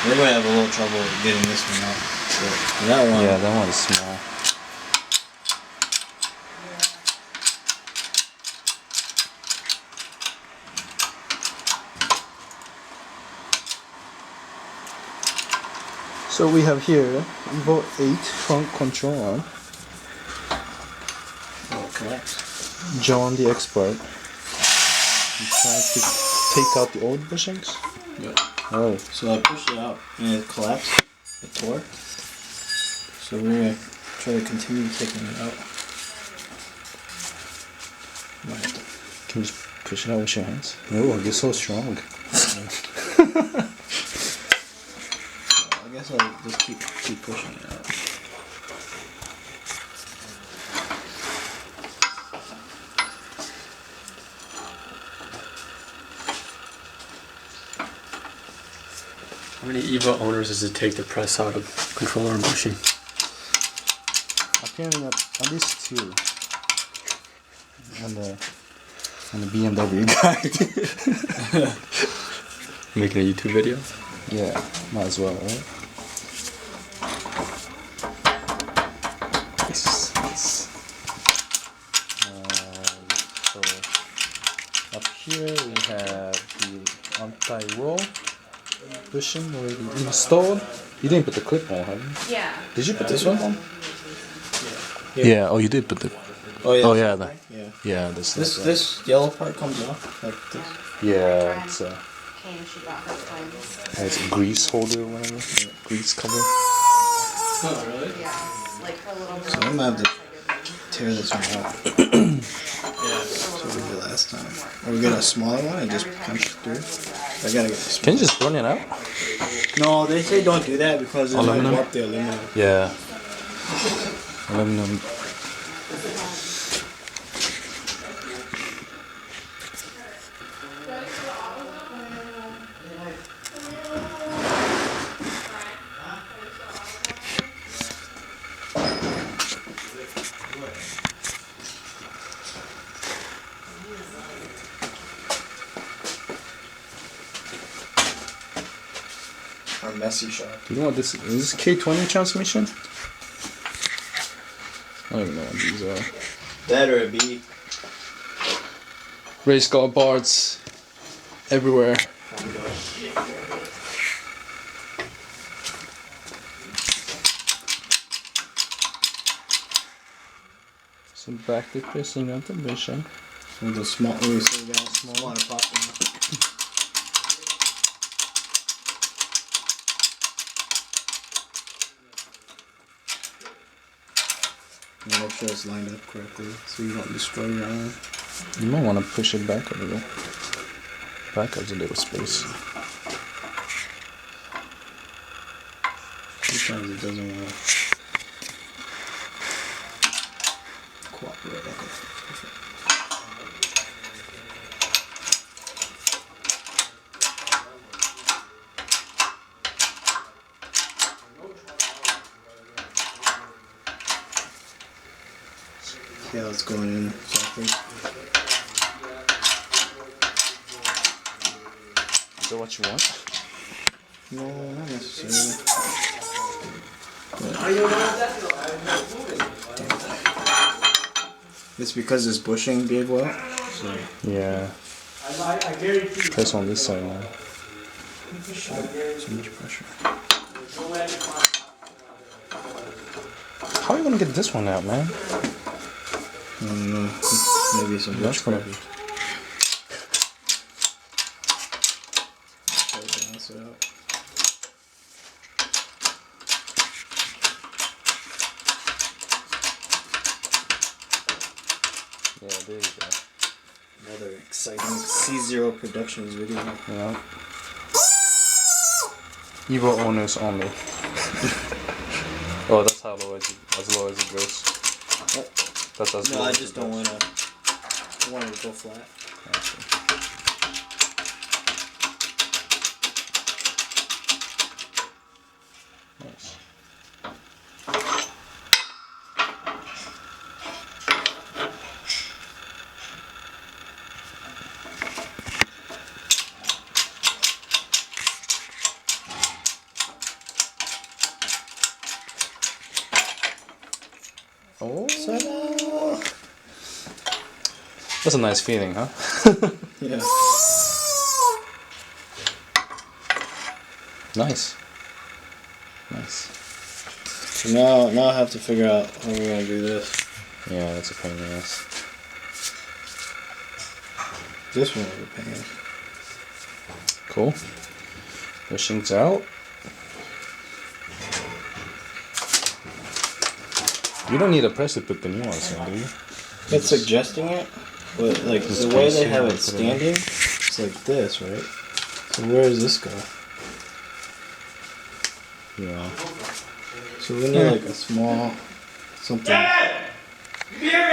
We're gonna have a little trouble getting this one out. So that one. Yeah, that one is small. So we have here Evo 8 front control arm. Oh, collapse. John the expert. He's trying to take out the old bushings. Yep. Oh. So I pushed it out and it collapsed. It tore. So we're gonna try to continue taking it out. Might have to. Can you just push it out with your hands? Oh, you're so strong. I guess I'll just keep pushing it out. How many EVO owners does it take to press out a controller and bushing? Apparently at least 2. And the BMW guy. Making a YouTube video? Yeah, might as well, right? Nice. So up here we have the anti-roll bushing already installed. You didn't put the clip on, have you? Yeah. Did you put this one on? Yeah. Oh, you did put the. Oh yeah. Oh yeah, Yeah. yeah. This yellow part comes off like this. Yeah, it's Came, she brought her twins. it's a grease holder or whatever. Grease cover. Oh, really? Yeah. Like her little girl. So I'm gonna have to tear this one out. Yeah. So we did last time. Or we get a smaller one and just punch through. I gotta get this Can one. you just burn it out? No, they say don't do that because it might Aluminum? warp the aluminum. Yeah. Aluminum. Our messy shop. You know what this is? This K20 transmission? I don't even know what these are. That or a B. Race car parts everywhere. Some back to pressing on the bushing. Some of the small, we still got small water popping. And make sure it's lined up correctly so you don't destroy your iron. You might want to push it back a little. Back up a little space. Sometimes it doesn't want to cooperate. Okay. Perfect. See how it's going in exactly. Is that what you want? No, not necessarily. It's because this bushing gave well. So Yeah. Press on this side now. so much pressure. How are you gonna get this one out, man? I don't know. Maybe some That's gonna witchcraft. Try to balance it out. Yeah, there you go. Another exciting C0 Productions video. Yeah. Evo owners only. Oh, that's how low as it goes. What? That's as No, low I as just it don't goes. want it to go flat. Nice. Oh, Ta-da! that's a nice feeling, huh? Yeah. Nice. Nice. So now I have to figure out how we're gonna do this. Yeah, that's a pain in the ass. This one was a pain. Cool. Bushing's out. You don't need a press to put the nuance in, do you? It's suggesting it, but like Just the way they spacing have or it standing, it's like this, right? So where does this go? Yeah. So we need like a small something. Dad! You be here,